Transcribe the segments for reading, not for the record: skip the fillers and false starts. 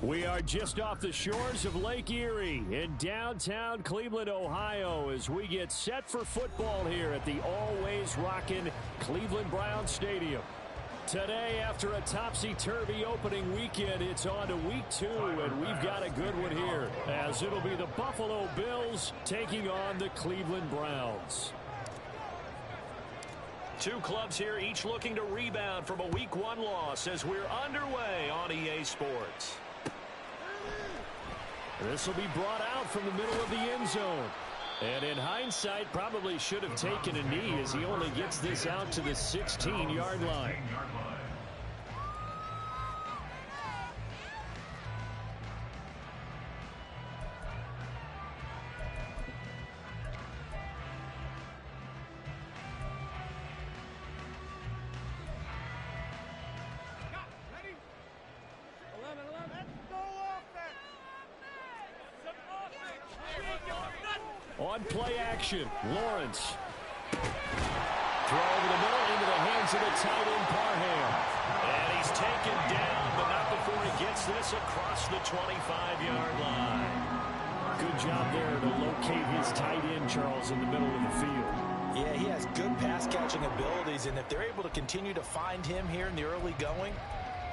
We are just off the shores of Lake Erie in downtown Cleveland, Ohio, as we get set for football here at the always rockin' Cleveland Browns Stadium. Today, after a topsy-turvy opening weekend, it's on to week 2, and we've got a good one here, as it'll be the Buffalo Bills taking on the Cleveland Browns. Two clubs here, each looking to rebound from a Week 1 loss as we're underway on EA Sports. This will be brought out from the middle of the end zone. And in hindsight, probably should have taken a knee as he only gets this out to the 16-yard line. On play action, Lawrence. Throw over the middle into the hands of the tight end, Parham. And he's taken down, but not before he gets this across the 25-yard line. Good job there to locate his tight end, Charles, in the middle of the field. Yeah, he has good pass-catching abilities, and if they're able to continue to find him here in the early going,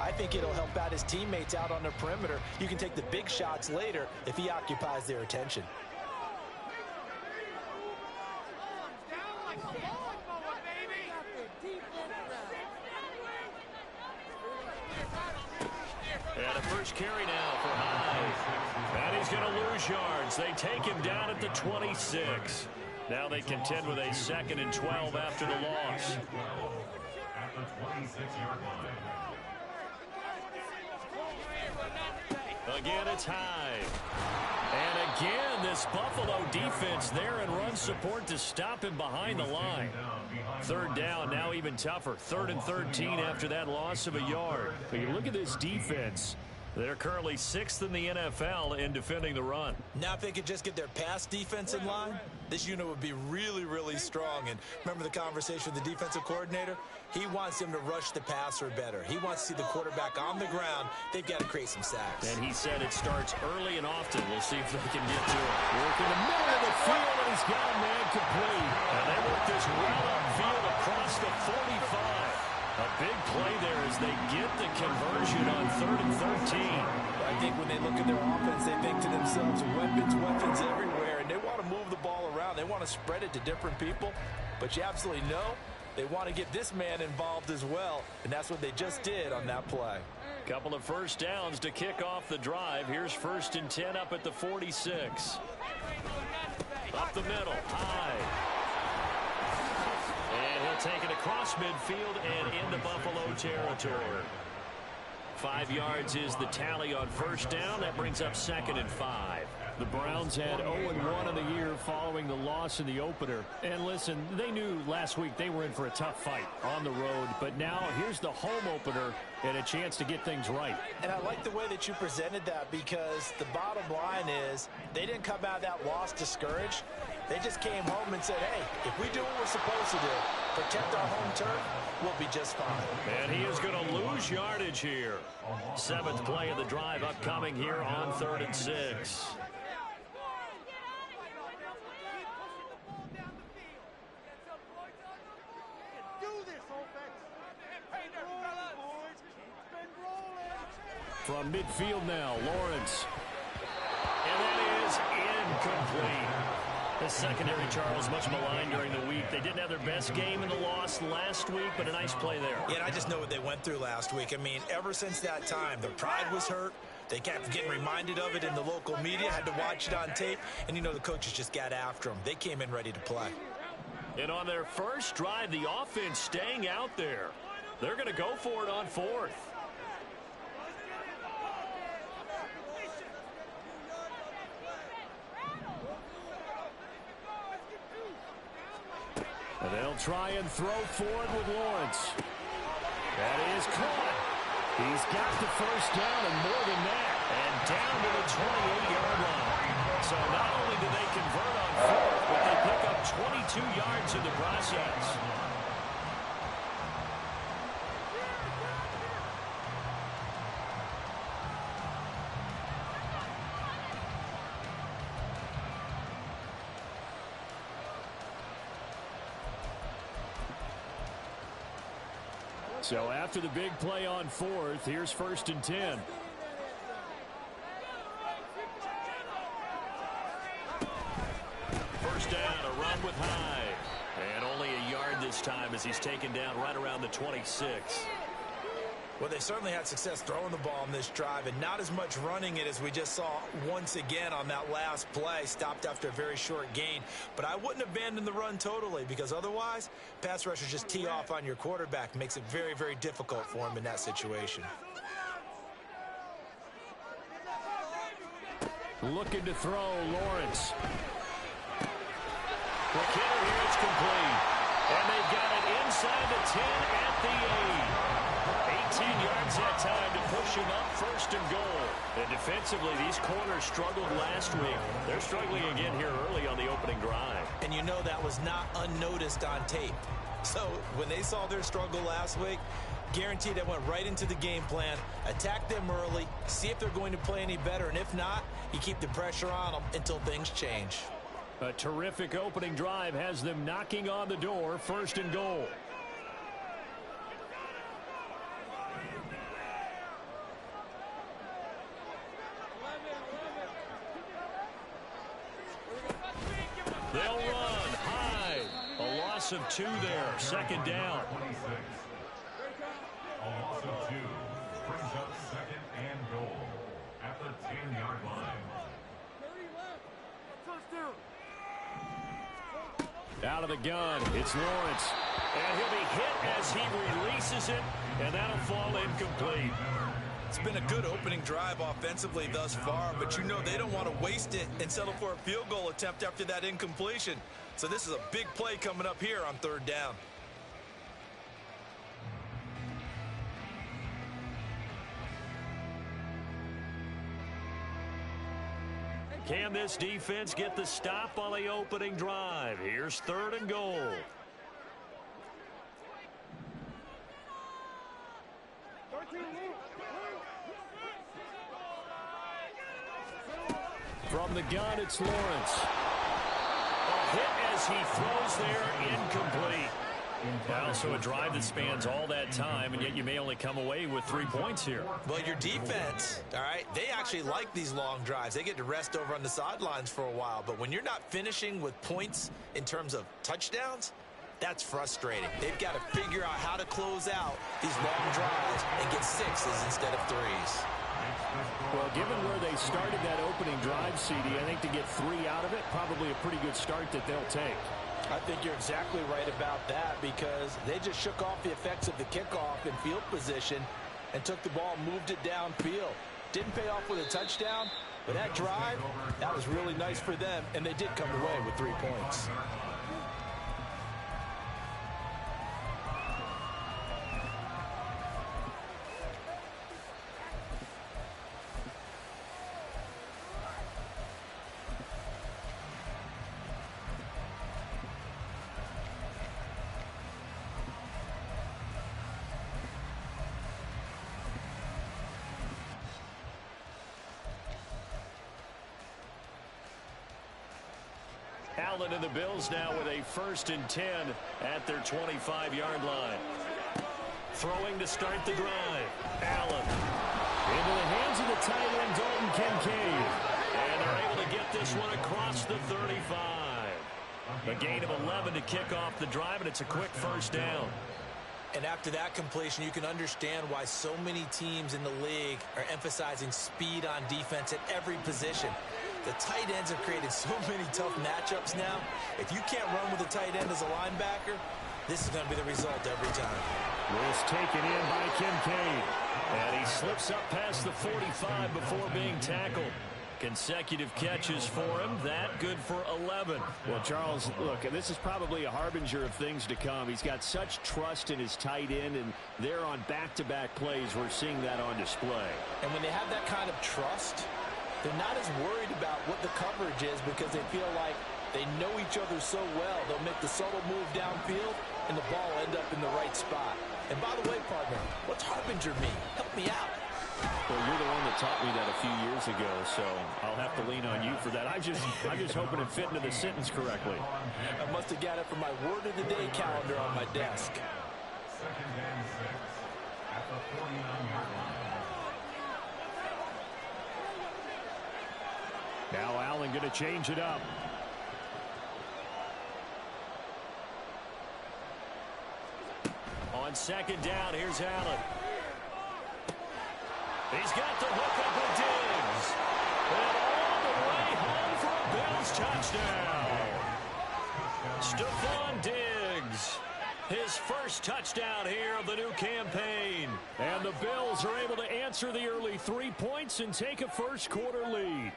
I think it'll help out his teammates out on the perimeter. You can take the big shots later if he occupies their attention. And a first carry now for Hyde. And he's going to lose yards. They take him down at the 26. Now they contend with a 2nd and 12 after the loss. At the 26-yard line. Again, it's Hyde. And again, this Buffalo defense there in run support to stop him behind the line. 3rd down, now even tougher. 3rd and 13 after that loss of a yard. But you look at this defense. They're currently 6th in the NFL in defending the run. Now if they could just get their pass defense in line, this unit would be really, really strong. And remember the conversation with the defensive coordinator? He wants them to rush the passer better. He wants to see the quarterback on the ground. They've got to create some sacks. And he said it starts early and often. We'll see if they can get to it. Work in the middle of the field, and he's got a man complete. And they work this well upfield across the 45. A big play there as they get the conversion on 3rd and 13. I think when they look at their offense, they think to themselves, weapons everywhere, and they want to move the ball around. They want to spread it to different people, but you absolutely know they want to get this man involved as well, and that's what they just did on that play. Couple of first downs to kick off the drive. Here's 1st and 10 up at the 46. Up the middle, high. And he'll take it across midfield and into Buffalo territory. 5 yards is the tally on 1st down. That brings up 2nd and 5. The Browns had 0-1 in the year following the loss in the opener. And listen, they knew last week they were in for a tough fight on the road. But now here's the home opener and a chance to get things right. And I like the way that you presented that, because the bottom line is they didn't come out of that loss discouraged. They just came home and said, hey, if we do what we're supposed to do, protect our home turf, we'll be just fine. And he is going to lose yardage here. 7th play of the drive upcoming here on 3rd and 6. From midfield now, Lawrence. And that is incomplete. The secondary, Charles, much maligned during the week. They didn't have their best game in the loss last week, but a nice play there. Yeah, and I just know what they went through last week. I mean, ever since that time, their pride was hurt. They kept getting reminded of it in the local media, had to watch it on tape, and, you know, the coaches just got after them. They came in ready to play. And on their first drive, the offense staying out there. They're going to go for it on 4th. And they'll try and throw forward with Lawrence. That is caught. He's got the first down and more than that. And down to the 28-yard line. So not only do they convert on 4th, but they pick up 22 yards in the process. So after the big play on fourth, here's 1st and 10. First down, a run with Hyde. And only a yard this time as he's taken down right around the 26. Well, they certainly had success throwing the ball on this drive, and not as much running it as we just saw once again on that last play. Stopped after a very short gain. But I wouldn't abandon the run totally, because otherwise, pass rushers just tee off on your quarterback. Makes it very, very difficult for him in that situation. Looking to throw, Lawrence. McKinnon here, it's complete. And they've got it inside the 10 at the 8. 18 yards that time to push him up, 1st and goal. And defensively, these corners struggled last week. They're struggling again here early on the opening drive. And you know that was not unnoticed on tape. So when they saw their struggle last week, guaranteed that went right into the game plan. Attack them early, see if they're going to play any better. And if not, you keep the pressure on them until things change. A terrific opening drive has them knocking on the door, 1st and goal. They'll run. Hyde. A loss of 2 there. 2nd down. A loss of 2 brings up 2nd and goal at the 10-yard line. Out of the gun, it's Lawrence. And he'll be hit as he releases it, and that'll fall incomplete. It's been a good opening drive offensively thus far, but you know they don't want to waste it and settle for a field goal attempt after that incompletion. So this is a big play coming up here on 3rd down. Can this defense get the stop on the opening drive? Here's 3rd and goal. From the gun, it's Lawrence. A hit as he throws there, incomplete. Also a drive that spans all that time, and yet you may only come away with 3 points here. Well, your defense, all right, they actually like these long drives. They get to rest over on the sidelines for a while. But when you're not finishing with points in terms of touchdowns, that's frustrating. They've got to figure out how to close out these long drives and get 6s instead of 3s. Well, given where they started that opening drive, CD, I think to get 3 out of it, probably a pretty good start that they'll take. I think you're exactly right about that, because they just shook off the effects of the kickoff in field position and took the ball and moved it downfield. Didn't pay off with a touchdown, but that drive, that was really nice for them, and they did come away with 3 points. Allen and the Bills now with a 1st and 10 at their 25-yard line. Throwing to start the drive. Allen into the hands of the tight end, Dalton Kincaid. And they're able to get this one across the 35. A gain of 11 to kick off the drive, and it's a quick 1st down. And after that completion, you can understand why so many teams in the league are emphasizing speed on defense at every position. The tight ends have created so many tough matchups now. If you can't run with a tight end as a linebacker, this is going to be the result every time. This taken in by Kincaid. And he slips up past the 45 before being tackled. Consecutive catches for him. That good for 11. Well, Charles, look, this is probably a harbinger of things to come. He's got such trust in his tight end, and they're on back-to-back plays. We're seeing that on display. And when they have that kind of trust, they're not as worried about what the coverage is, because they feel like they know each other so well. They'll make the subtle move downfield, and the ball will end up in the right spot. And by the way, partner, what's harbinger mean? Help me out. Well, you're the one that taught me that a few years ago, so I'll have to lean on you for that. I'm just hoping it fit into the sentence correctly. I must have got it from my word of the day calendar on my desk. second and 6 at the 49-yard line. Now Allen going to change it up. On second down, here's Allen. He's got the hook up with Diggs. And all the way home for a Bills touchdown. Stephon Diggs. His first touchdown here of the new campaign. And the Bills are able to answer the early 3 points and take a first quarter lead.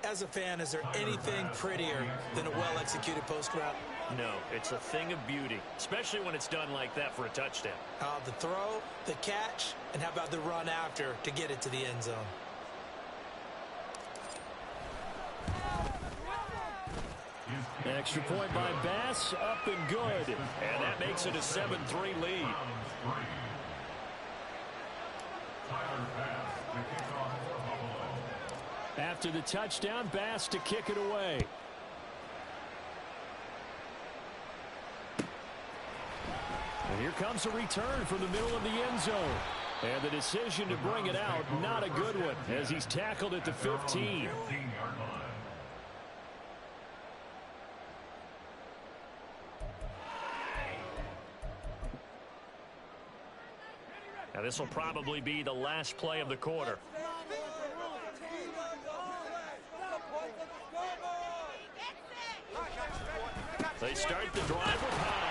As a fan, is there anything prettier than a well-executed post route? No, it's a thing of beauty, especially when it's done like that for a touchdown. The throw, the catch, and how about the run after to get it to the end zone? Extra point by Bass, up and good. And that makes it a 7-3 lead. After the touchdown, Bass to kick it away. And here comes a return from the middle of the end zone. And the decision to bring it out, not a good one, as he's tackled at the 15. Now this will probably be the last play of the quarter. They start the drive with High.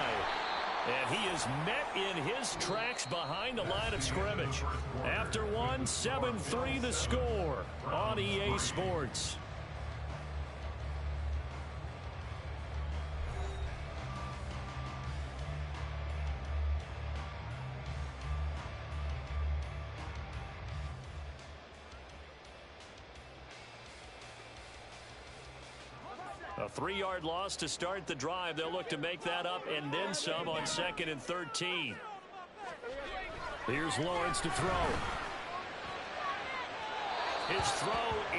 And he is met in his tracks behind the line of scrimmage. After one, 7-3 the score on EA Sports. A 3-yard loss to start the drive. They'll look to make that up and then some on 2nd and 13. Here's Lawrence to throw. His throw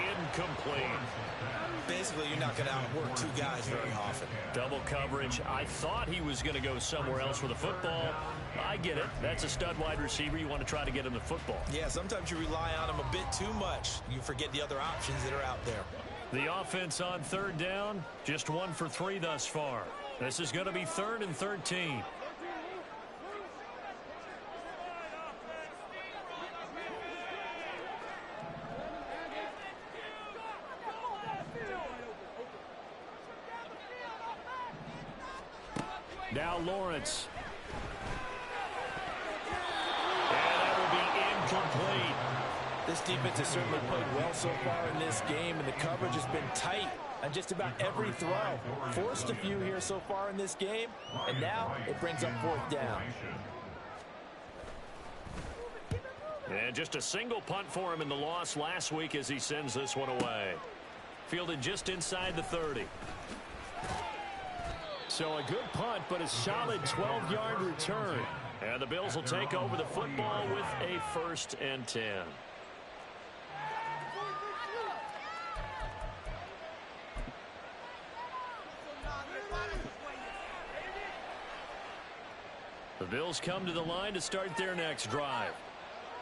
incomplete. Basically, you're not going to outwork two guys very often. Double coverage. I thought he was going to go somewhere else with the football. I get it. That's a stud wide receiver. You want to try to get him the football. Yeah, sometimes you rely on him a bit too much. You forget the other options that are out there. The offense on 3rd down, just 1 for 3 thus far. This is going to be 3rd and 13. Now Lawrence. And that will be incomplete. This defense has certainly played well so far in this game, and the coverage has been tight on just about every throw. Forced a few here so far in this game, and now it brings up 4th down. And just a single punt for him in the loss last week as he sends this one away. Fielded just inside the 30. So a good punt, but a solid 12-yard return. And the Bills will take over the football with a 1st and 10. The Bills come to the line to start their next drive.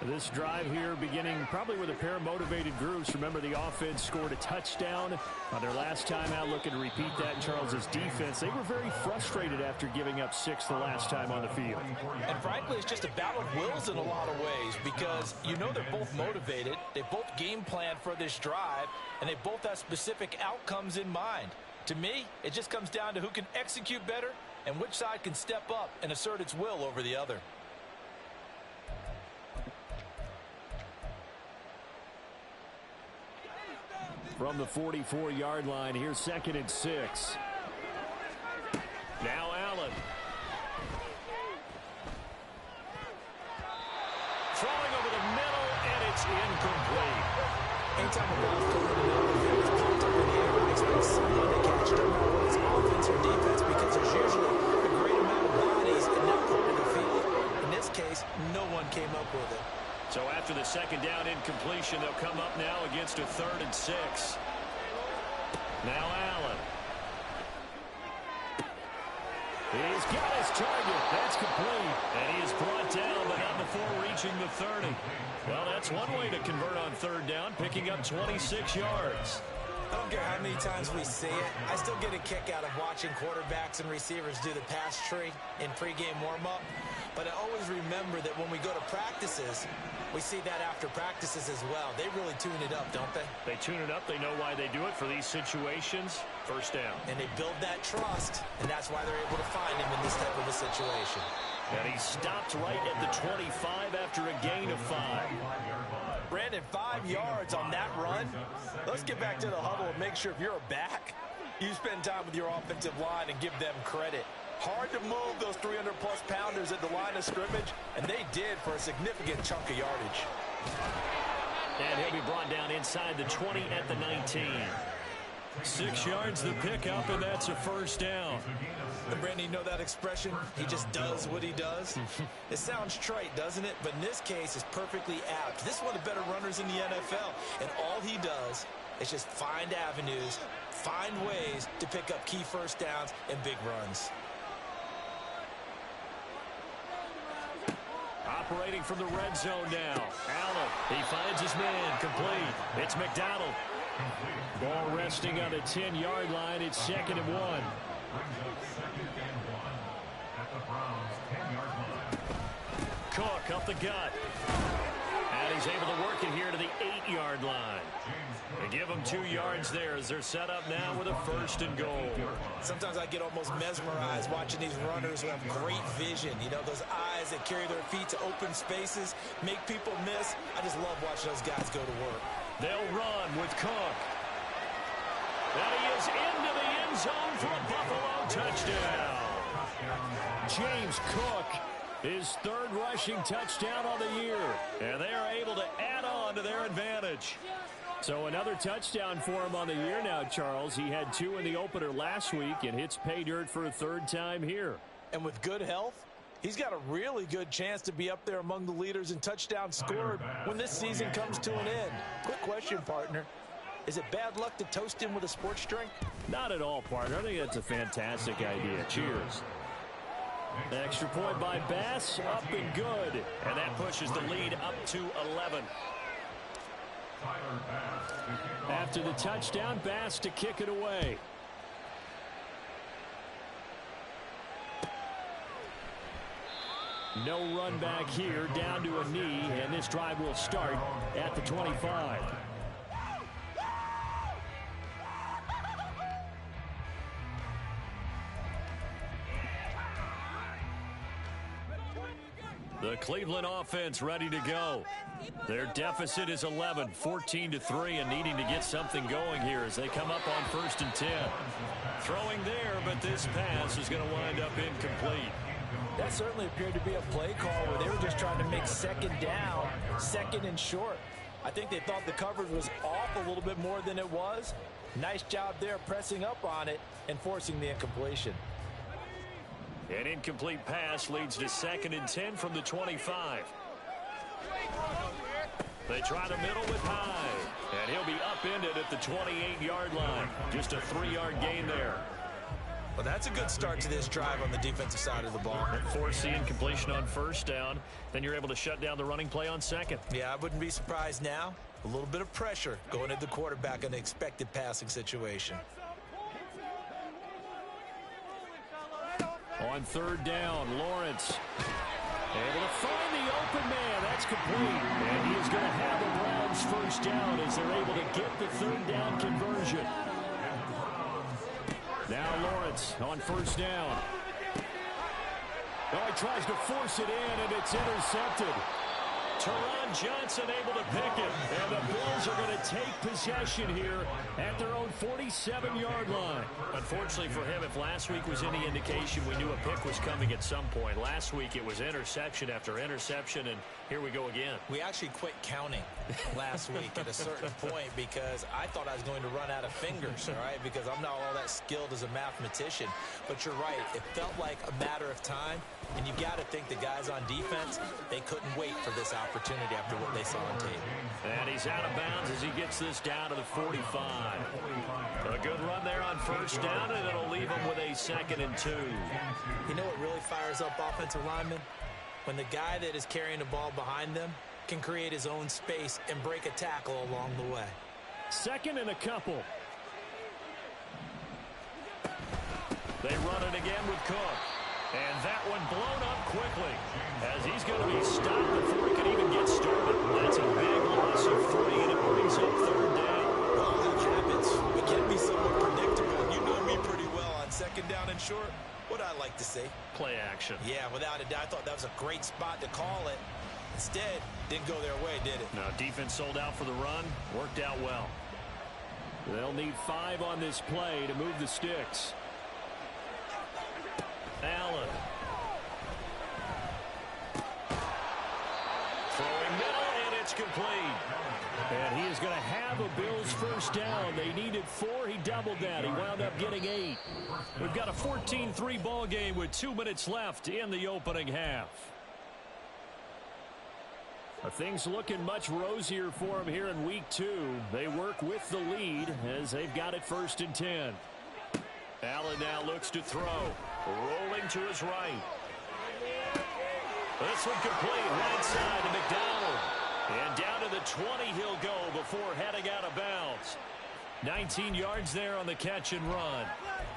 This drive here beginning probably with a pair of motivated groups. Remember, the offense scored a touchdown on their last time out. Looking to repeat that in Charles's defense. They were very frustrated after giving up 6 the last time on the field. And frankly, it's just a battle of wills in a lot of ways, because you know they're both motivated. They both game plan for this drive, and they both have specific outcomes in mind. To me, it just comes down to who can execute better and which side can step up and assert its will over the other. From the 44-yard line, here's 2nd and 6. Now Allen. Throwing over the middle, and it's incomplete. Anytime a ball's going in the middle, it's pumped up in the air, I expect someone to catch it, no matter whether it's offense or defense, because there's usually a great amount of bodies in that part of the field. In this case, no one came up with it. So after the 2nd down incompletion, they'll come up now against a 3rd and 6. Now Allen. He's got his target. That's complete. And he is brought down, but not before reaching the 30. Well, that's one way to convert on third down, picking up 26 yards. I don't care how many times we see it. I still get a kick out of watching quarterbacks and receivers do the pass tree in pregame warm-up. But I always remember that when we go to practices, we see that after practices as well. They really tune it up, don't they? They tune it up. They know why they do it for these situations. First down. And they build that trust, and that's why they're able to find him in this type of a situation. And he stopped right at the 25 after a gain of 5. Brandon, 5 yards on that run. Let's get back to the huddle and make sure if you're a back, you spend time with your offensive line and give them credit. Hard to move those 300-plus pounders at the line of scrimmage, and they did for a significant chunk of yardage. And he'll be brought down inside the 20 at the 19. 6 yards the pickup, and that's a first down. And Brandon, you know that expression? He just does what he does. It sounds trite, doesn't it? But in this case, it's perfectly apt. This is one of the better runners in the NFL, and all he does is just find avenues, find ways to pick up key first downs and big runs. Operating from the red zone now. Allen, he finds his man, complete. It's McDonald. Ball resting on the 10-yard line. It's 2nd and 1. Brings up 2nd and 1 at the Browns' 10-yard line. Cook up the gut. And he's able to work it here to the 8-yard line. They give him 2 yards there as they're set up now with a 1st and goal. Sometimes I get almost mesmerized watching these runners who have great vision. You know, those eyes that carry their feet to open spaces, make people miss. I just love watching those guys go to work. They'll run with Cook. And he is into the end zone for a Buffalo touchdown. James Cook, his 3rd rushing touchdown on the year. And they are able to add on to their advantage. So another touchdown for him on the year now, Charles. He had 2 in the opener last week and hits pay dirt for a 3rd time here. And with good health, he's got a really good chance to be up there among the leaders in touchdowns scored when this season comes to an end. Quick question, partner. Is it bad luck to toast him with a sports drink? Not at all, partner. I think that's a fantastic idea. Cheers. Extra point by Bass, up and good. And that pushes the lead up to 11. After the touchdown, Bass to kick it away. No run back here, down to a knee, and this drive will start at the 25. The Cleveland offense ready to go. Their deficit is 11, 14-3, and needing to get something going here as they come up on 1st and 10. Throwing there, but this pass is going to wind up incomplete. That certainly appeared to be a play call where they were just trying to make 2nd down, 2nd and short. I think they thought the coverage was off a little bit more than it was. Nice job there pressing up on it and forcing the incompletion. An incomplete pass leads to 2nd and 10 from the 25. They try the middle with High, and he'll be upended at the 28-yard line. Just a 3-yard gain there. Well, that's a good start to this drive on the defensive side of the ball. Force the incompletion on 1st down. Then you're able to shut down the running play on 2nd. Yeah, I wouldn't be surprised now. A little bit of pressure going at the quarterback in the expected passing situation. On 3rd down, Lawrence able to find the open man. That's complete. And he is going to have the Browns 1st down as they're able to get the 3rd down conversion. Now Lawrence on 1st down. Oh, he tries to force it in, and it's intercepted. Teron Johnson able to pick it, and the Bills are going to take possession here at their own 47-yard line. Unfortunately for him, if last week was any indication, we knew a pick was coming at some point. Last week it was interception after interception, and here we go again. We actually quit counting last week at a certain point because I thought I was going to run out of fingers, all right, because I'm not all that skilled as a mathematician. But you're right, it felt like a matter of time, and you got to think the guys on defense, they couldn't wait for this opportunity after what they saw on tape. And he's out of bounds as he gets this down to the 45. A good run there on first down, and it'll leave them with a 2nd and 2. You know what really fires up offensive linemen? When the guy that is carrying the ball behind them can create his own space and break a tackle along the way. 2nd and a couple. They run it again with Cook. And that one blown up quickly as he's going to be stopped before he can even get started. That's a big loss of 3, and it brings up 3rd down. Well, that happens. It can be somewhat predictable. You know me pretty well on 2nd down and short. What I like to say? Play action. Yeah, without a doubt. I thought that was a great spot to call it. Instead, didn't go their way, did it? No, defense sold out for the run. Worked out well. They'll need 5 on this play to move the sticks. Allen. Throwing middle, and it's complete. And he is going to have a Bills first down. They needed 4. He doubled that. He wound up getting 8. We've got a 14-3 ball game with 2 minutes left in the opening half. Things looking much rosier for him here in week 2. They work with the lead as they've got it 1st and 10. Allen now looks to throw. Rolling to his right. This one complete. Right side to McDonald. And down to the 20 he'll go before heading out of bounds. 19 yards there on the catch and run.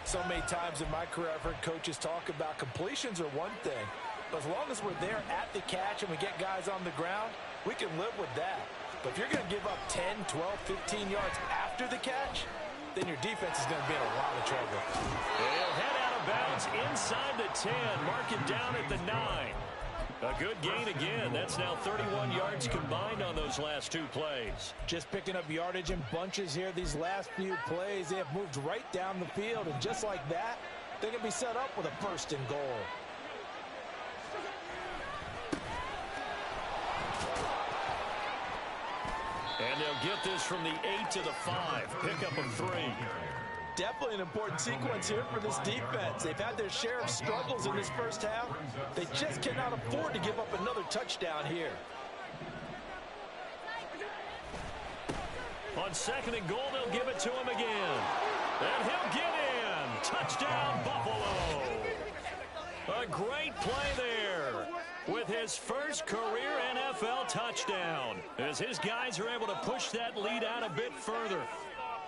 So many times in my career I've heard coaches talk about completions are one thing. But as long as we're there at the catch and we get guys on the ground, we can live with that. But if you're going to give up 10, 12, 15 yards after the catch, then your defense is going to be in a lot of trouble. They'll head out of bounds inside the 10. Mark it down at the 9. A good gain again. That's now 31 yards combined on those last 2 plays. Just picking up yardage in bunches here these last few plays. They have moved right down the field, and just like that, they can be set up with a 1st and goal. And they'll get this from the 8 to the 5. Pickup of 3. Definitely an important sequence here for this defense. They've had their share of struggles in this first half. They just cannot afford to give up another touchdown here. On 2nd and goal, they'll give it to him again. And he'll get in. Touchdown, Buffalo. A great play there with his first career NFL touchdown as his guys are able to push that lead out a bit further.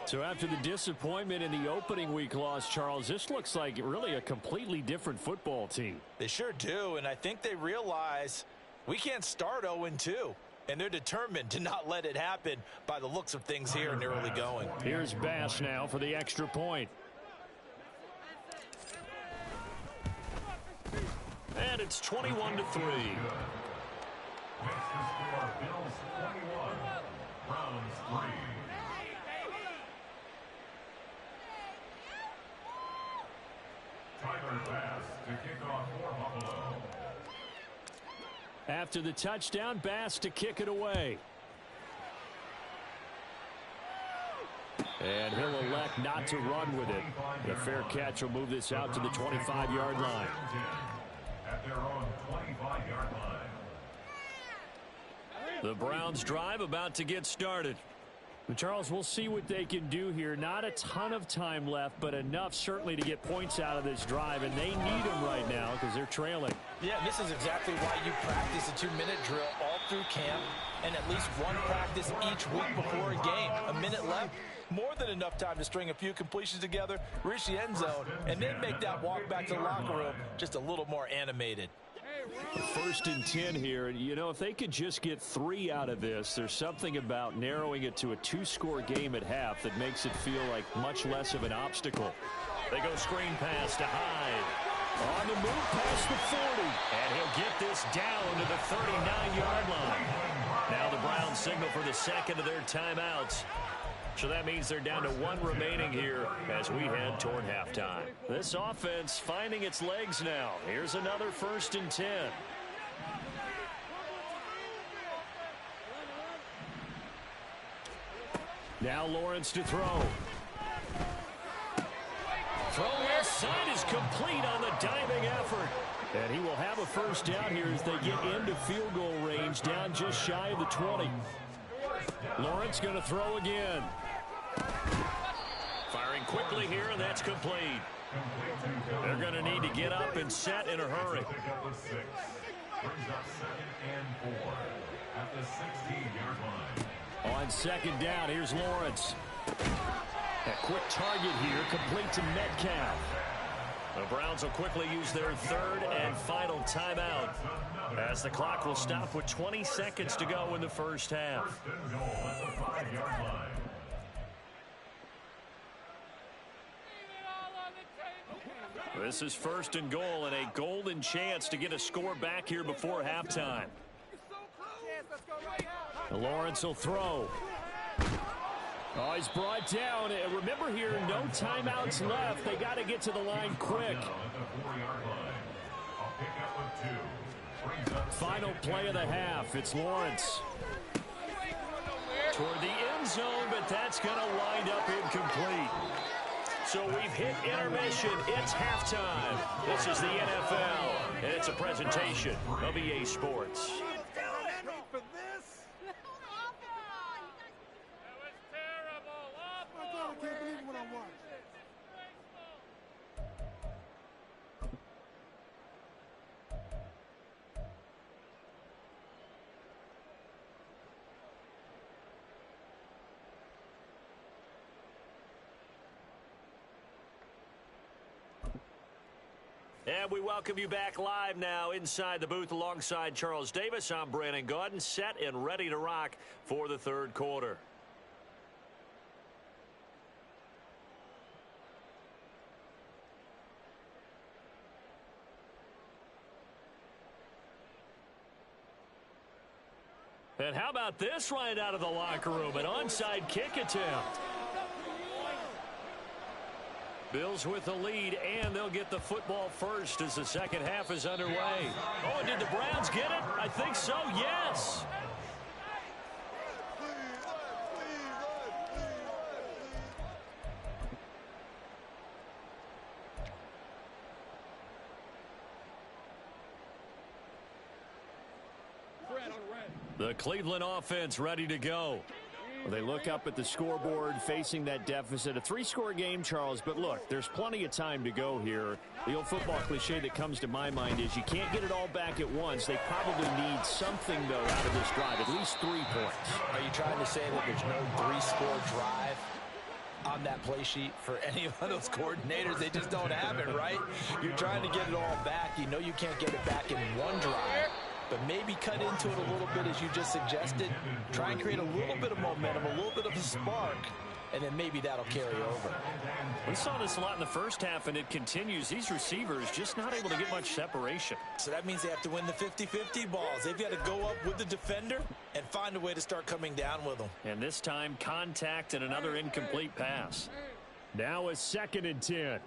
So after the disappointment in the opening week loss, Charles, this looks like really a completely different football team. They sure do, and I think they realize we can't start 0-2. And they're determined to not let it happen by the looks of things here in the early going. Here's Bass now for the extra point. And it's 21-3. Makes the score Bills 21, Browns 3. Tyler Bass to kick off for Buffalo. After the touchdown, Bass to kick it away. And he'll elect not to run with it. The fair catch will move this out to the 25-yard line. At their own 25-yard line. The Browns drive about to get started. But Charles, we'll see what they can do here. Not a ton of time left, but enough certainly to get points out of this drive, and they need them right now because they're trailing. Yeah, this is exactly why you practice a 2-minute drill all through camp and at least one practice each week before a game. A minute left, more than enough time to string a few completions together, reach the end zone, and then make that walk back to the locker room just a little more animated. 1st and 10 here. You know, if they could just get 3 out of this, there's something about narrowing it to a 2-score game at half that makes it feel like much less of an obstacle. They go screen pass to Hyde. On the move past the 40. And he'll get this down to the 39-yard line. Now the Browns signal for the second of their timeouts. So that means they're down to 1 remaining here as we head toward halftime. This offense finding its legs now. Here's another 1st and 10. Now Lawrence to throw. Throw left side is complete on the diving effort. And he will have a first down here as they get into field goal range, down just shy of the 20. Lawrence going to throw again. Firing quickly here, and that's complete. They're going to need to get up and set in a hurry. Brings up 2nd and 4 at the 16-yard line. On second down, here's Lawrence. A quick target here, complete to Metcalf. The Browns will quickly use their third and final timeout as the clock will stop with 20 seconds to go in the first half. First and goal at the 5-yard line. This is first and goal and a golden chance to get a score back here before halftime. Lawrence will throw. Oh, he's brought down. Remember here, no timeouts left. They got to get to the line quick. Final play of the half. It's Lawrence. Toward the end zone, but that's going to wind up incomplete. So we've hit intermission. It's halftime. This is the NFL, and it's a presentation of EA Sports. And we welcome you back live now inside the booth alongside Charles Davis. I'm Brandon Gaudin, set and ready to rock for the third quarter. And how about this right out of the locker room? An onside kick attempt. Bills with the lead, and they'll get the football first as the second half is underway. Oh, and did the Browns get it? I think so, yes. The Cleveland offense ready to go. Well, they look up at the scoreboard facing that deficit. A three-score game, Charles, but look, there's plenty of time to go here. The old football cliche that comes to my mind is you can't get it all back at once. They probably need something, though, out of this drive, at least 3 points. Are you trying to say that there's no 3-score drive on that play sheet for any of those coordinators? They just don't have it, right? You're trying to get it all back. You know you can't get it back in one drive. But maybe cut into it a little bit, as you just suggested. Try and create a little bit of momentum, a little bit of a spark, and then maybe that'll carry over. We saw this a lot in the first half, and it continues. These receivers just not able to get much separation. So that means they have to win the 50-50 balls. They've got to go up with the defender and find a way to start coming down with them. And this time, contact and another incomplete pass. Now a 2nd and 10.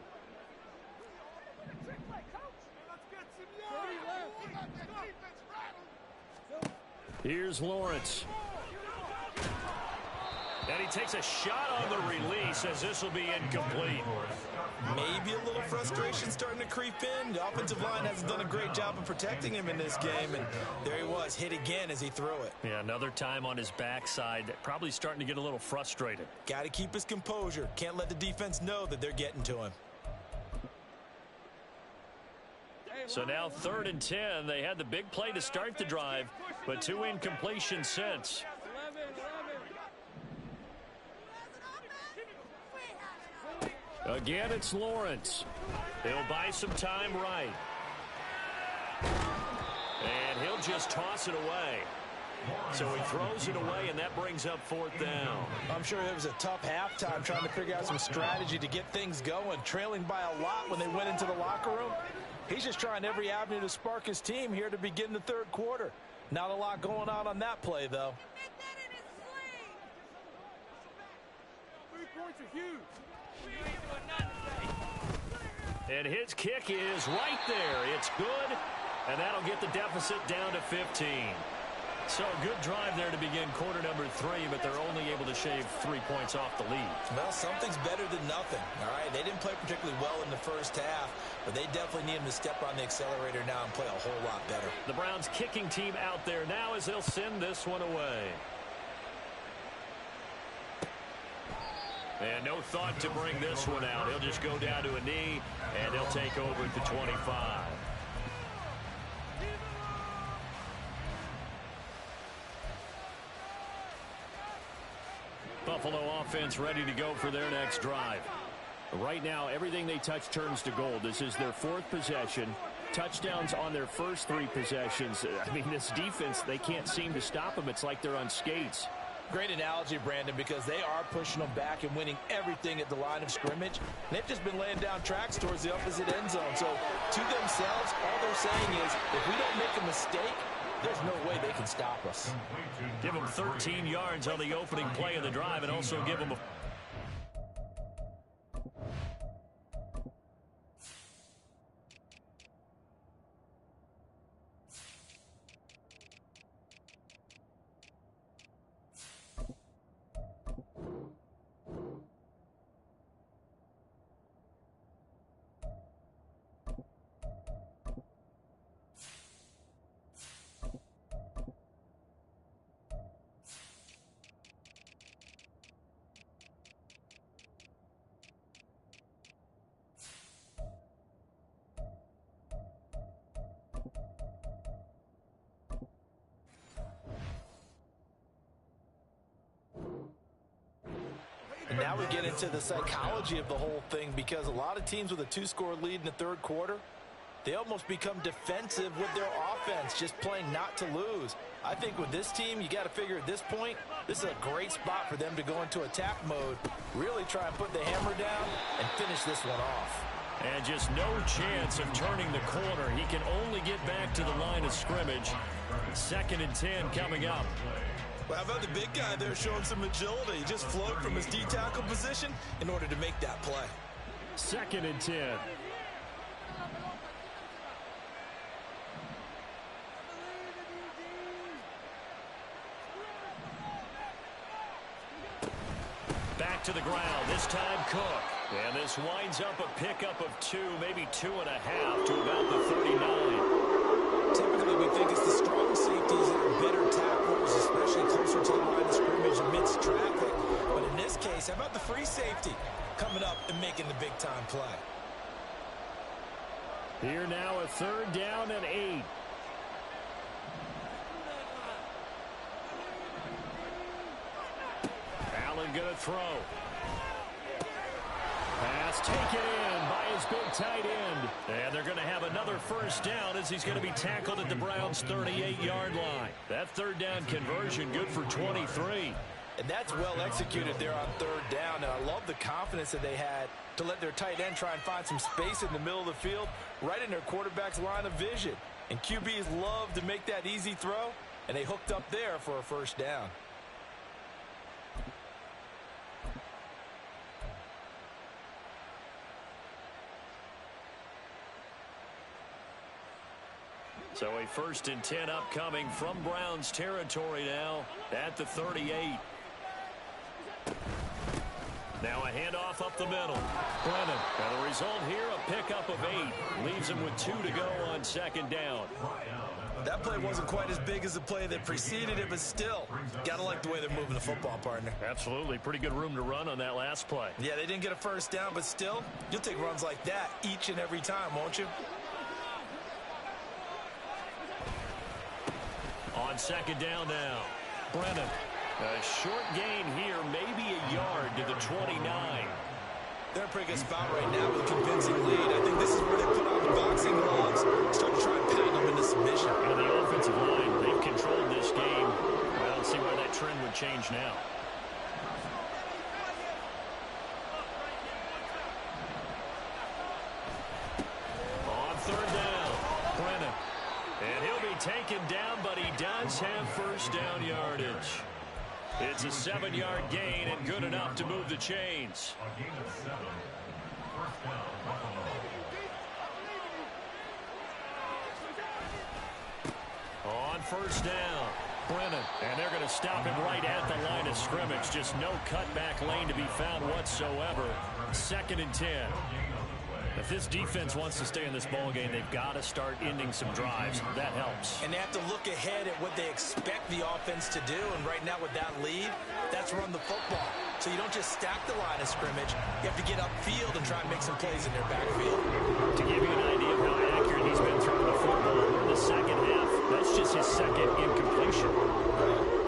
Here's Lawrence. And he takes a shot on the release as this will be incomplete. Maybe a little frustration starting to creep in. The offensive line hasn't done a great job of protecting him in this game. And there he was, hit again as he threw it. Yeah, another time on his backside. Probably starting to get a little frustrated. Got to keep his composure. Can't let the defense know that they're getting to him. So now 3rd and 10. They had the big play to start the drive, but 2 incompletions since. Again, it's Lawrence. He'll buy some time right. And he'll just toss it away. So he throws it away, and that brings up 4th down. I'm sure it was a tough halftime trying to figure out some strategy to get things going, trailing by a lot when they went into the locker room. He's just trying every avenue to spark his team here to begin the third quarter. Not a lot going on that play, though. 3 points are huge. And his kick is right there. It's good, and that'll get the deficit down to 15. So a good drive there to begin quarter number 3, but they're only able to shave 3 points off the lead. Well, something's better than nothing, all right? They didn't play particularly well in the first half, but they definitely need him to step on the accelerator now and play a whole lot better. The Browns kicking team out there now as they'll send this one away. And no thought to bring this one out. He'll just go down to a knee, and he'll take over at the 25. Buffalo offense ready to go for their next drive. Right now, everything they touch turns to gold. This is their 4th possession. Touchdowns on their first 3 possessions. I mean, this defense, they can't seem to stop them. It's like they're on skates. Great analogy, Brandon, because they are pushing them back and winning everything at the line of scrimmage. They've just been laying down tracks towards the opposite end zone. So, to themselves, all they're saying is, if we don't make a mistake, there's no way they can stop us. Give them 13 yards on the opening play of the drive and also give them a... And now we get into the psychology of the whole thing, because a lot of teams with a 2-score lead in the 3rd quarter, they almost become defensive with their offense, just playing not to lose. I think with this team, you got to figure at this point, this is a great spot for them to go into attack mode, really try and put the hammer down and finish this one off. And just no chance of turning the corner. He can only get back to the line of scrimmage. 2nd and 10 coming up. Well, how about the big guy there showing some agility? He just floated from his D-tackle position in order to make that play. 2nd and 10. Back to the ground. This time Cook. And this winds up a pickup of 2, maybe 2.5 to about the 39. Typically, we think it's the strong safeties that are better tacklers, especially closer to the line of scrimmage amidst traffic. But in this case, how about the free safety coming up and making the big-time play? Here now, a 3rd down and 8. Allen going to throw. Pass taken in by his big tight end. And they're going to have another 1st down as he's going to be tackled at the Browns' 38-yard line. That 3rd down conversion good for 23. And that's well executed there on 3rd down. And I love the confidence that they had to let their tight end try and find some space in the middle of the field, right in their quarterback's line of vision. And QBs love to make that easy throw, and they hooked up there for a 1st down. So a 1st and 10 upcoming from Browns territory now at the 38. Now a handoff up the middle. Brennan. And the result here, a pickup of 8. Leaves him with 2 to go on 2nd down. That play wasn't quite as big as the play that preceded it, but still, gotta like the way they're moving the football, partner. Absolutely. Pretty good room to run on that last play. Yeah, they didn't get a 1st down, but still, you'll take runs like that each and every time, won't you? On 2nd down now, Brennan. A short gain here, maybe a yard to the 29. They're in a pretty good spot right now with a convincing lead. I think this is where they put on the boxing gloves, start to try and pound them into submission. And the offensive line, they've controlled this game. I don't see why that trend would change now. On 3rd down, Brennan. And he'll be taken down, but he does have 1st down yardage. It's a 7-yard gain and good enough to move the chains. A gain of 7. 1st down, Buffalo. On 1st down, Brennan. And they're going to stop him right at the line of scrimmage. Just no cutback lane to be found whatsoever. 2nd and 10. If this defense wants to stay in this ball game, they've got to start ending some drives. That helps. And they have to look ahead at what they expect the offense to do. And right now with that lead, that's run the football. So you don't just stack the line of scrimmage. You have to get upfield and try and make some plays in their backfield. To give you an idea of how accurate he's been throwing the football in the second half, that's just his second incompletion.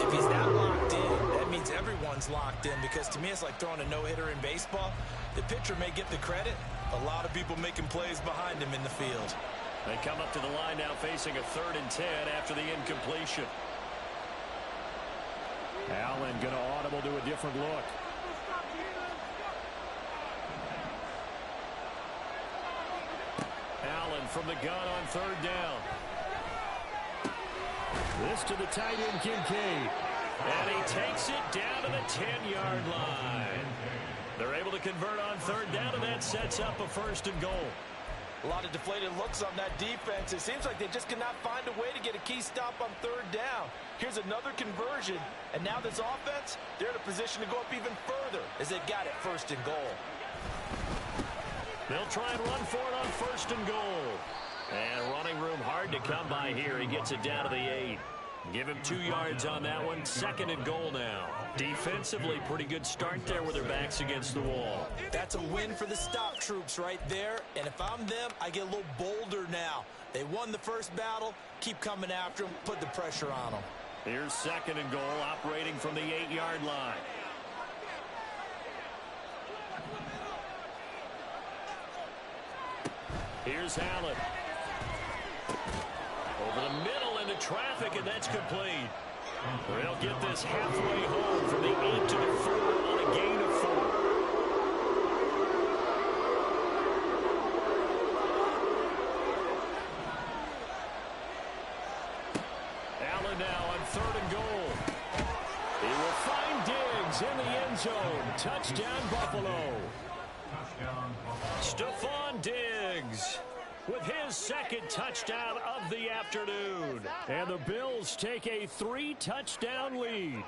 If he's that locked in, that means everyone's locked in, because to me it's like throwing a no-hitter in baseball. The pitcher may get the credit. A lot of people making plays behind him in the field. They come up to the line now facing a 3rd and 10 after the incompletion. Allen going to audible to a different look. Allen from the gun on 3rd down. This to the tight end, Kincaid. And he takes it down to the 10-yard line. They're able to convert on 3rd down, and that sets up a 1st and goal. A lot of deflated looks on that defense. It seems like they just cannot find a way to get a key stop on 3rd down. Here's another conversion, and now this offense, they're in a position to go up even further as they've got it 1st and goal. They'll try and run for it on 1st and goal. And running room hard to come by here. He gets it down to the 8. Give him 2 yards on that one. 2nd and goal now. Defensively, pretty good start there with their backs against the wall. That's a win for the stop troops right there. And if I'm them, I get a little bolder now. They won the first battle. Keep coming after them. Put the pressure on them. Here's 2nd and goal, operating from the 8-yard line. Here's Allen. Over the middle into traffic, and that's complete. They'll get this halfway home from the 8 to the 4 on a gain of 4. Allen now on 3rd and goal. He will find Diggs in the end zone. Touchdown, Buffalo. Stephon Diggs with his 2nd touchdown of the afternoon. And the Bills take a 3-touchdown lead.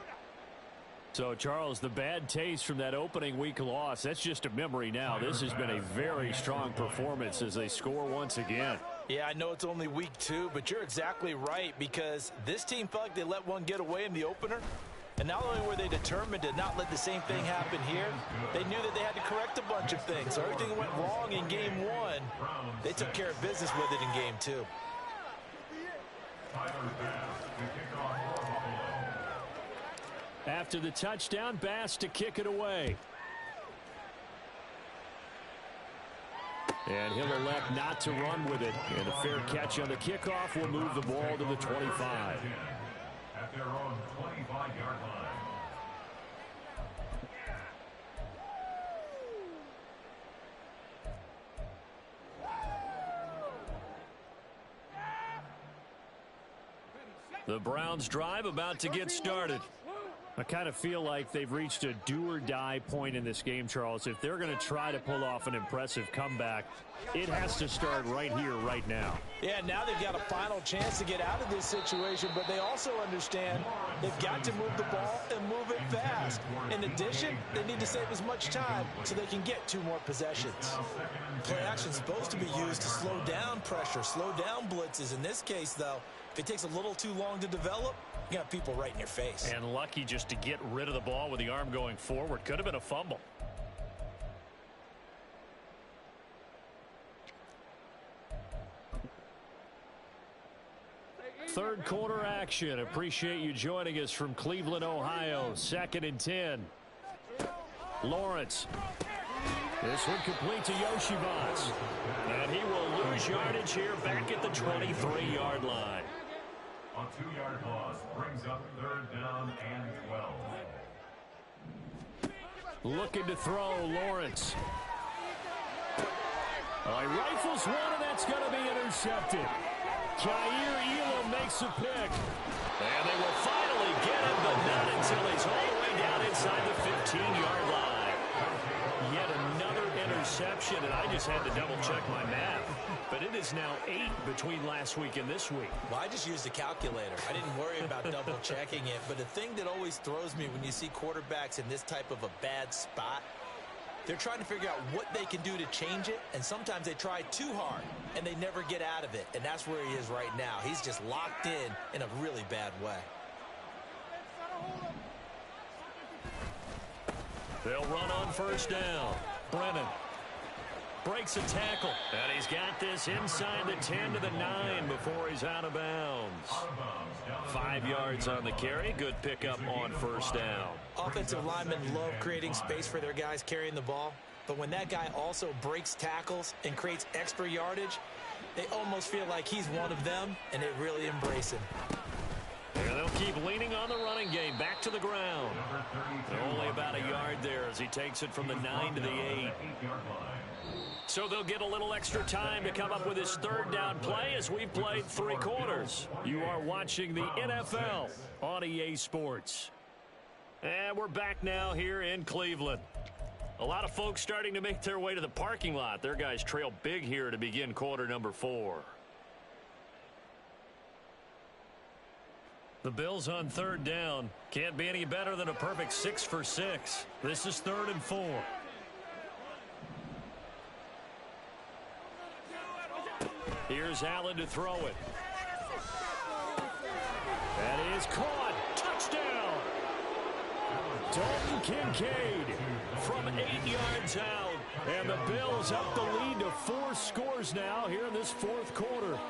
So, Charles, the bad taste from that opening week loss, that's just a memory now. This has been a very strong performance as they score once again. Yeah, I know it's only week 2, but you're exactly right, because this team felt like they let one get away in the opener. And not only were they determined to not let the same thing happen here, they knew that they had to correct a bunch of things. So everything that went wrong in game 1, they took care of business with it in game 2. After the touchdown, Bass to kick it away. And he'll elect not to run with it. And a fair catch on the kickoff will move the ball to the 25. At their own 25-yard line. The Browns drive about to get started. I kind of feel like they've reached a do-or-die point in this game, Charles. If they're going to try to pull off an impressive comeback, it has to start right here, right now. Yeah, now they've got a final chance to get out of this situation, but they also understand they've got to move the ball and move it fast. In addition, they need to save as much time so they can get 2 more possessions. Play action's supposed to be used to slow down pressure, slow down blitzes. In this case, though, if it takes a little too long to develop, you got people right in your face. And lucky just to get rid of the ball with the arm going forward. Could have been a fumble. Third quarter action. Appreciate you joining us from Cleveland, Ohio. 2nd and 10. Lawrence. This one complete to Yoshivas. And he will lose yardage here back at the 23-yard line. A 2-yard loss brings up 3rd down and 12. Looking to throw, Lawrence. Well, he rifles one, and that's going to be intercepted. Jair Elam makes a pick. And they will finally get him, but not until he's all the way down inside the 15-yard line. Yet another interception, and I just had to double-check my math. But it is now 8 between last week and this week. Well, I just used a calculator. I didn't worry about double-checking it. But the thing that always throws me when you see quarterbacks in this type of a bad spot, they're trying to figure out what they can do to change it, and sometimes they try too hard, and they never get out of it. And that's where he is right now. He's just locked in a really bad way. They'll run on first down. Brennan breaks a tackle. And he's got this inside the 10 to the 9 before he's out of bounds. 5 yards on the carry. Good pickup on first down. Offensive linemen love creating space for their guys carrying the ball. But when that guy also breaks tackles and creates extra yardage, they almost feel like he's one of them, and they really embrace him. And they'll keep leaning on the running game. Back to the ground. Only about a yard there as he takes it from the 9 to the 8. So they'll get a little extra time to come up with his third down play as we've played 3 quarters. You are watching the NFL on EA Sports. And we're back now here in Cleveland. A lot of folks starting to make their way to the parking lot. Their guys trail big here to begin quarter number 4. The Bills on third down. Can't be any better than a perfect 6 for 6. This is 3rd and 4. Here's Allen to throw it. That is caught. Touchdown. Dalton Kincaid from 8 yards out. And the Bills up the lead to 4 scores now here in this 4th quarter.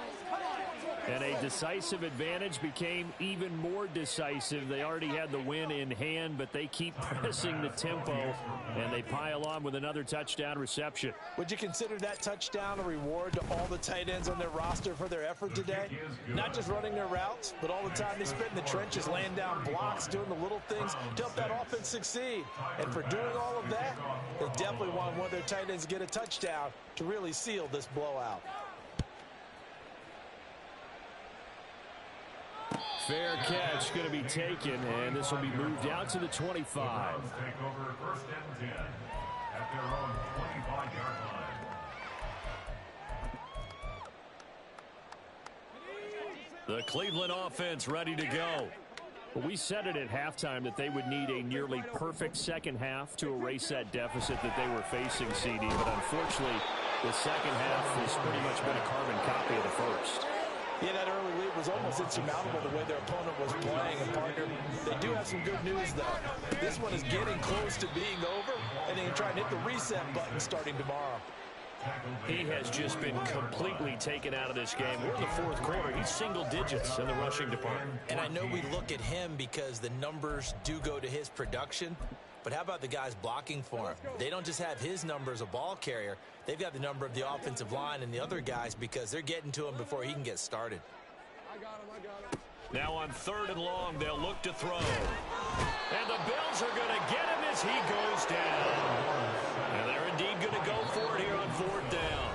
And a decisive advantage became even more decisive. They already had the win in hand, but they keep pressing the tempo, and they pile on with another touchdown reception. Would you consider that touchdown a reward to all the tight ends on their roster for their effort today? Not just running their routes, but all the time they spent in the trenches, laying down blocks, doing the little things to help that offense succeed. And for doing all of that, they definitely want one of their tight ends to get a touchdown to really seal this blowout. Fair catch going to be taken, and this will be moved out to the 25. Take over 1st and 10 at their own 25-yard line. The Cleveland offense ready to go. We said it at halftime that they would need a nearly perfect second half to erase that deficit that they were facing, CD. But unfortunately, the second half has pretty much been a carbon copy of the first. Yeah, that early lead was almost insurmountable the way their opponent was playing. And, partner, they do have some good news, though. This one is getting close to being over, and they can try and hit the reset button starting tomorrow. He has just been completely taken out of this game. We're in the 4th quarter. He's single digits in the rushing department. And I know we look at him because the numbers do go to his production. But how about the guys blocking for him? They don't just have his number as a ball carrier. They've got the number of the offensive line and the other guys because they're getting to him before he can get started. I got him. Now on 3rd and long, they'll look to throw. And the Bills are going to get him as he goes down. And they're indeed going to go for it here on 4th down.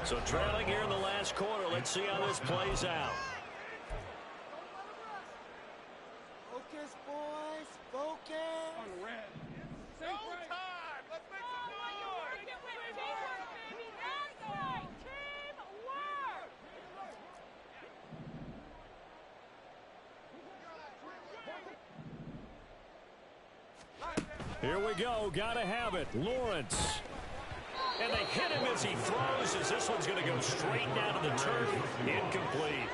So trailing here in the last quarter. Let's see how this plays out. Focus, boys. Focus. On the red. Safe time. Let's make some noise. Here we go. Gotta have it. Lawrence. And they hit him as he throws, as this one's going to go straight down to the turf. Incomplete.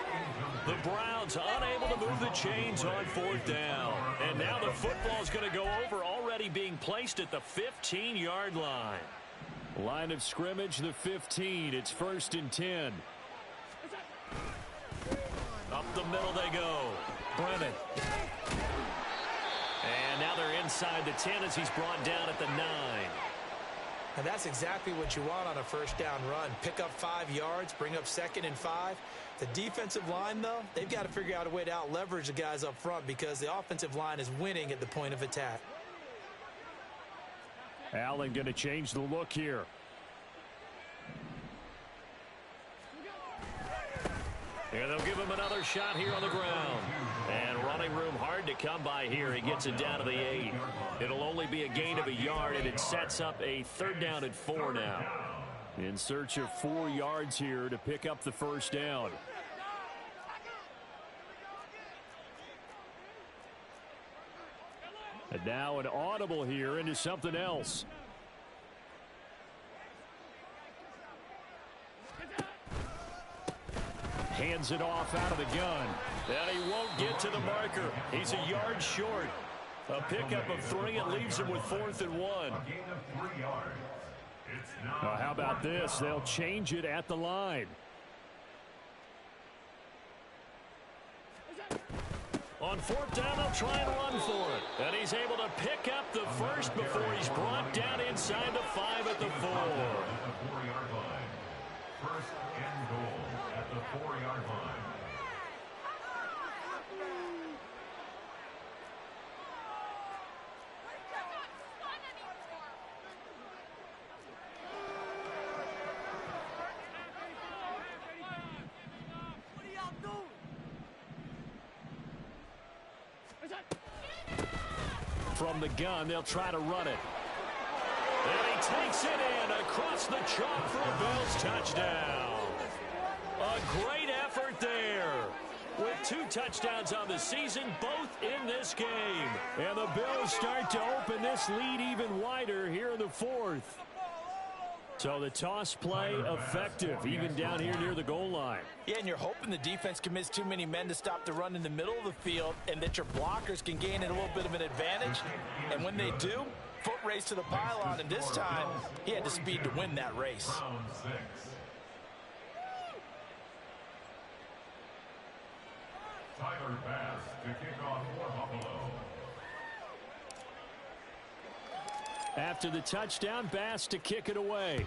The Browns unable to move the chains on 4th down. And now the football's going to go over, already being placed at the 15-yard line. Line of scrimmage, the 15. It's 1st and 10. Up the middle they go. Brennan. And now they're inside the 10 as he's brought down at the 9. And that's exactly what you want on a 1st down run. Pick up 5 yards, bring up 2nd and 5. The defensive line, though, they've got to figure out a way to out-leverage the guys up front because the offensive line is winning at the point of attack. Allen going to change the look here. And they'll give him another shot here on the ground. And running room hard to come by here. He gets it down to the 8. It'll only be a gain of a yard, and it sets up a 3rd down and 4 now. In search of 4 yards here to pick up the 1st down. And now an audible here into something else. Hands it off out of the gun. And he won't get to the marker. He's a yard short. A pickup of 3. It leaves him with 4th and 1. A gain of 3 yards. It's now How about this? They'll change it at the line. On 4th down, they'll try and run for it. And he's able to pick up the first before he's brought down inside the 5 at the 4. at the 4-yard line. First and goal at the 4-yard line. From the gun, they'll try to run it. And he takes it in across the chalk for a Bills touchdown. A great effort there. With 2 touchdowns on the season, both in this game. And the Bills start to open this lead even wider here in the 4th. So the toss play effective, even down here near the goal line. Yeah, and you're hoping the defense commits too many men to stop the run in the middle of the field and that your blockers can gain a little bit of an advantage. And when they do, foot race to the pylon, and this time he had the speed to win that race. Round 6. Tyler Bass to kick off for Buffalo. After the touchdown, Bass to kick it away.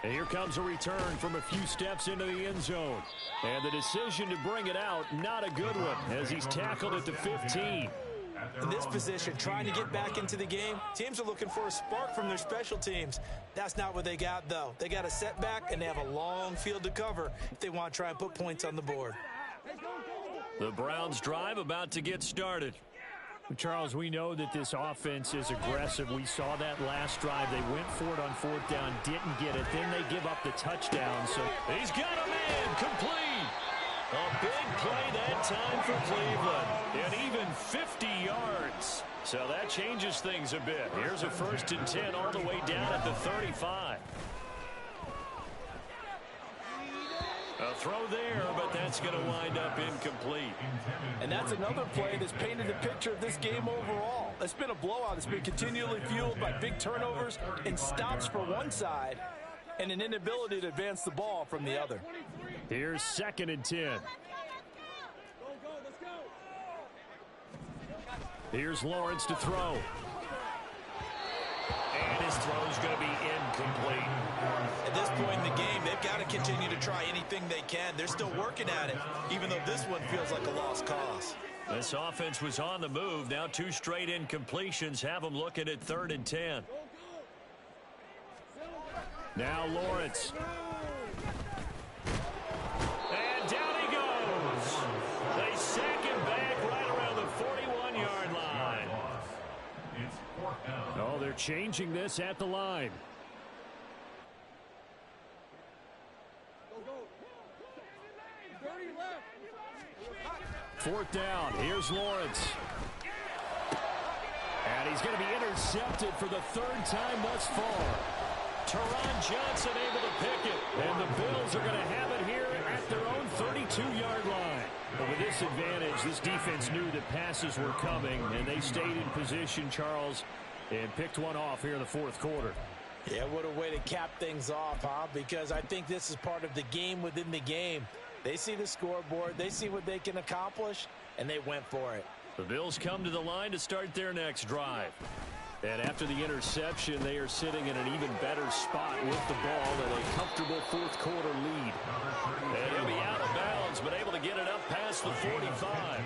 And here comes a return from a few steps into the end zone. And the decision to bring it out, not a good one, as he's tackled at the 15. In this position, trying to get back into the game, teams are looking for a spark from their special teams. That's not what they got, though. They got a setback, and they have a long field to cover if they want to try and put points on the board. The Browns drive about to get started. Charles, we know that this offense is aggressive. We saw that last drive. They went for it on 4th down, didn't get it. Then they give up the touchdown. So he's got a man complete. A big play that time for Cleveland. And even 50 yards. So that changes things a bit. Here's a 1st and 10 all the way down at the 35. A throw there, but that's going to wind up incomplete. And that's another play that's painted the picture of this game overall. It's been a blowout. It's been continually fueled by big turnovers and stops for one side and an inability to advance the ball from the other. Here's 2nd and 10. Here's Lawrence to throw. And his throw's going to be incomplete. At this point in the game, they've got to continue to try anything they can. They're still working at it, even though this one feels like a lost cause. This offense was on the move. Now 2 straight incompletions have them looking at 3rd and 10. Now Lawrence. And down he goes. They sack him back right around the 41-yard line. It's 4th down. Oh, they're changing this at the line. 4th down. Here's Lawrence. And he's going to be intercepted for the 3rd time thus far. Teron Johnson able to pick it. And the Bills are going to have it here at their own 32-yard line. But with this advantage, this defense knew that passes were coming, and they stayed in position, Charles, and picked one off here in the 4th quarter. Yeah, what a way to cap things off, huh? Because I think this is part of the game within the game. They see the scoreboard, they see what they can accomplish, and they went for it. The Bills come to the line to start their next drive. And after the interception, they are sitting in an even better spot with the ball and a comfortable 4th quarter lead. And he'll be out of bounds, but able to get it up past the 45.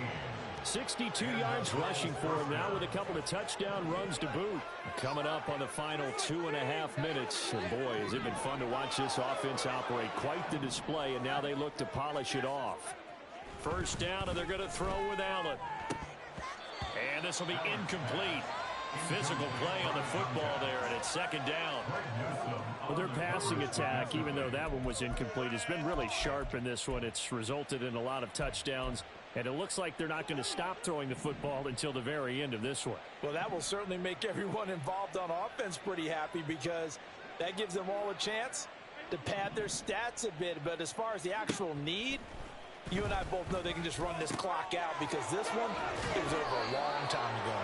62 yards rushing for him now with a couple of touchdown runs to boot. Coming up on the final 2.5 minutes. And boy, has it been fun to watch this offense operate. Quite the display, and now they look to polish it off. 1st down, and they're going to throw with Allen. And this will be incomplete. Physical play on the football there, and it's 2nd down. Well, their passing attack, even though that one was incomplete, has been really sharp in this one. It's resulted in a lot of touchdowns, and it looks like they're not going to stop throwing the football until the very end of this one. Well, that will certainly make everyone involved on offense pretty happy, because that gives them all a chance to pad their stats a bit. But as far as the actual need, You and I both know they can just run this clock out because this one, it was over a long time ago.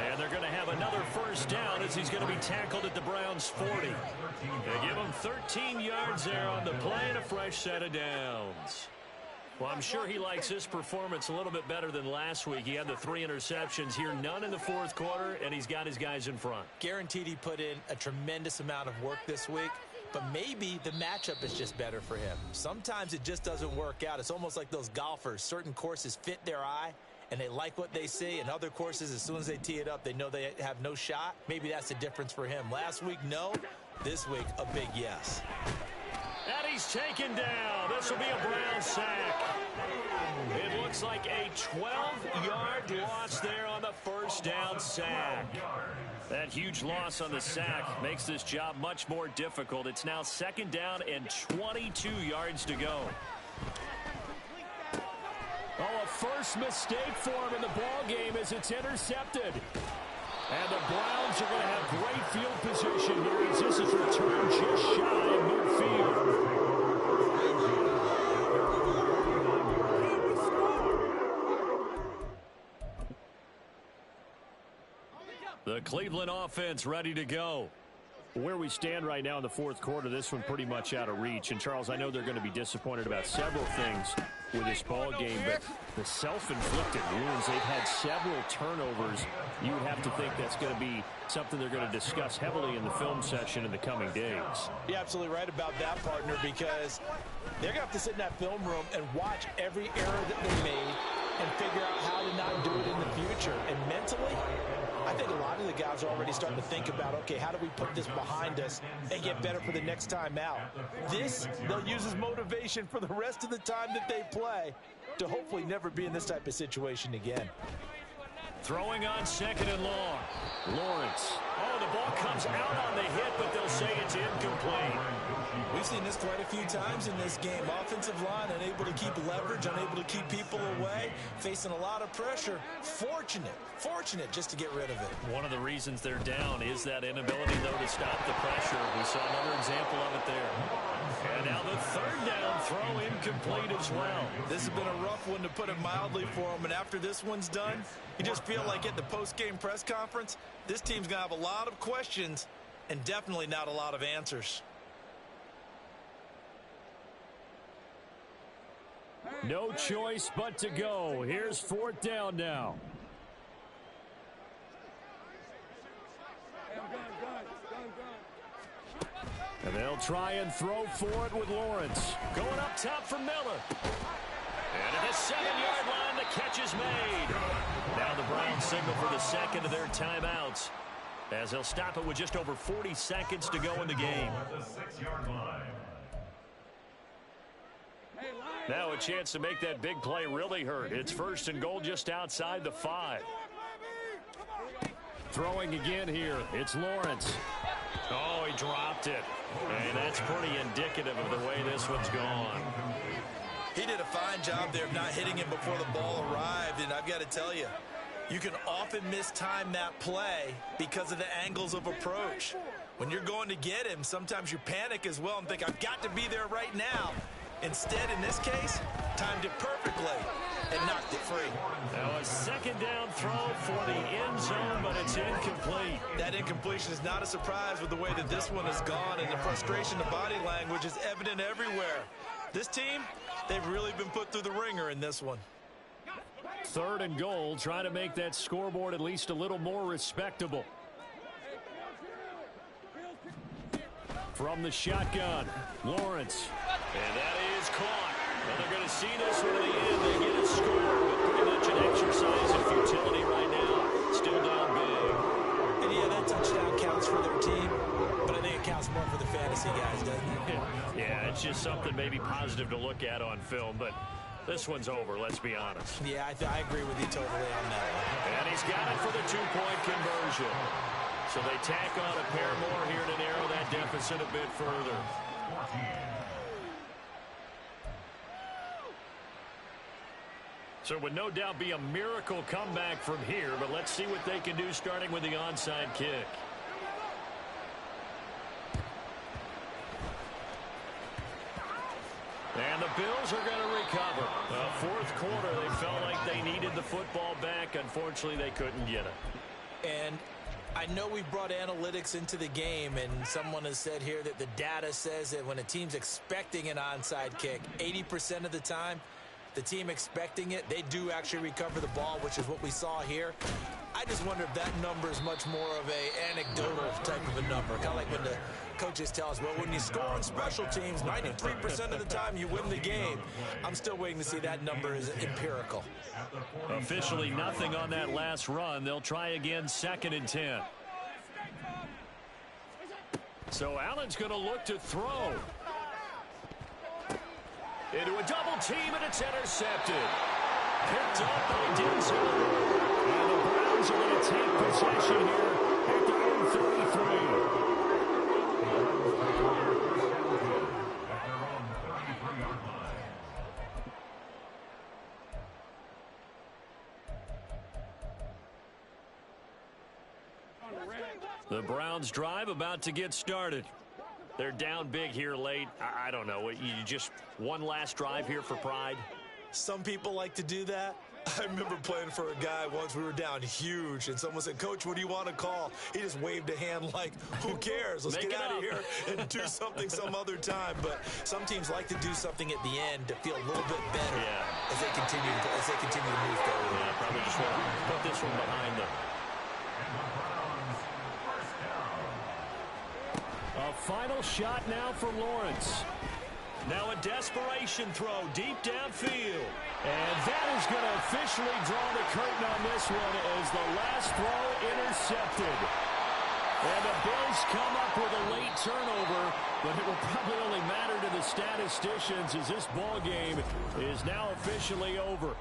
And they're going to have another first down as he's going to be tackled at the Browns' 40. They give him 13 yards there on the play and a fresh set of downs. Well, I'm sure he likes his performance a little bit better than last week. He had the 3 interceptions here, none in the fourth quarter, and he's got his guys in front. Guaranteed he put in a tremendous amount of work this week, but maybe the matchup is just better for him. Sometimes it just doesn't work out. It's almost like those golfers. Certain courses fit their eye, and they like what they see, and other courses, as soon as they tee it up, they know they have no shot. Maybe that's the difference for him. Last week, no. This week, a big yes. And he's taken down. This will be a Brown sack. It looks like a 12-yard loss there on the first down sack. That huge loss on the sack makes this job much more difficult. It's now second down and 22 yards to go. Oh, a first mistake for him in the ball game as it's intercepted. And the Browns are going to have great field position here as this is returned just shy of midfield. The Cleveland offense ready to go. Where we stand right now in the fourth quarter, this one pretty much out of reach. And, Charles, I know they're going to be disappointed about several things with this ball game, but the self-inflicted wounds, they've had several turnovers. You would have to think that's going to be something they're going to discuss heavily in the film session in the coming days. You're absolutely right about that, partner, because they're going to have to sit in that film room and watch every error that they made and figure out how to not do it in the future. And mentally, I think a lot of the guys are already starting to think about, okay, how do we put this behind us and get better for the next time out? This, they'll use as motivation for the rest of the time that they play to hopefully never be in this type of situation again. Throwing on second and long. Lawrence. Oh, the ball comes out on the hit, but they'll say it's incomplete. We've seen this quite a few times in this game. Offensive line unable to keep leverage, unable to keep people away, facing a lot of pressure. Fortunate just to get rid of it. One of the reasons they're down is that inability, though, to stop the pressure. We saw another example of it there. And now the third down throw incomplete as well. This has been a rough one, to put it mildly, for them. And after this one's done, you just feel like at the post-game press conference, this team's going to have a lot of questions and definitely not a lot of answers. No choice but to go. Here's fourth down now. And they'll try and throw for it with Lawrence. Going up top for Miller. And at the 7-yard line, the catch is made. Now the Browns signal for the second of their timeouts, as they'll stop it with just over 40 seconds to go in the game. Now a chance to make that big play really hurt. It's first and goal just outside the 5. Throwing again here. It's Lawrence. Oh, he dropped it. And that's pretty indicative of the way this one's gone. He did a fine job there of not hitting him before the ball arrived. And I've got to tell you, you can often mistime that play because of the angles of approach. When you're going to get him, sometimes you panic as well and think, I've got to be there right now. Instead, in this case, timed it perfectly and knocked it free. Now a second down throw for the end zone, but it's incomplete. That incompletion is not a surprise with the way that this one has gone, and the frustration, the body language is evident everywhere. This team, they've really been put through the ringer in this one. Third and goal, trying to make that scoreboard at least a little more respectable. From the shotgun, Lawrence. And that is caught. And they're going to see this one to the end. They get a score, but pretty much an exercise in futility right now. Still down big. And yeah, that touchdown counts for their team, but I think it counts more for the fantasy guys, doesn't it? Yeah, it's just something maybe positive to look at on film, but this one's over, let's be honest. Yeah, I agree with you totally on that one. And he's got it for the two-point conversion. So they tack on a pair more here to narrow that deficit a bit further. So it would no doubt be a miracle comeback from here, but let's see what they can do starting with the onside kick. And the Bills are going to recover. Fourth quarter, they felt like they needed the football back. Unfortunately, they couldn't get it. And I know we brought analytics into the game, and someone has said here that the data says that when a team's expecting an onside kick, 80% of the time, the team expecting it, they do actually recover the ball, which is what we saw here. I just wonder if that number is much more of a anecdotal type of a number, kind of like when the coaches tell us, well, when you score on special teams, 93% of the time you win the game. I'm still waiting to see that number is empirical. Officially nothing on that last run. They'll try again, 2nd and 10. So Allen's going to look to throw. Into a double team, and it's intercepted. Picked up by Denzel. And the Browns are going to take possession here at the end 33. The Browns drive about to get started. They're down big here late. I don't know. You just one last drive here for pride? Some people like to do that. I remember playing for a guy once. We were down huge, and someone said, Coach, what do you want to call? He just waved a hand like, who cares? Let's get out of here and do something some other time. But some teams like to do something at the end to feel a little bit better as they continue to move forward. Yeah, probably just want to put this one behind them. A final shot now for Lawrence. Now a desperation throw deep downfield. And that is going to officially draw the curtain on this one as the last throw intercepted. And the Bills come up with a late turnover, but it will probably only matter to the statisticians as this ball game is now officially over.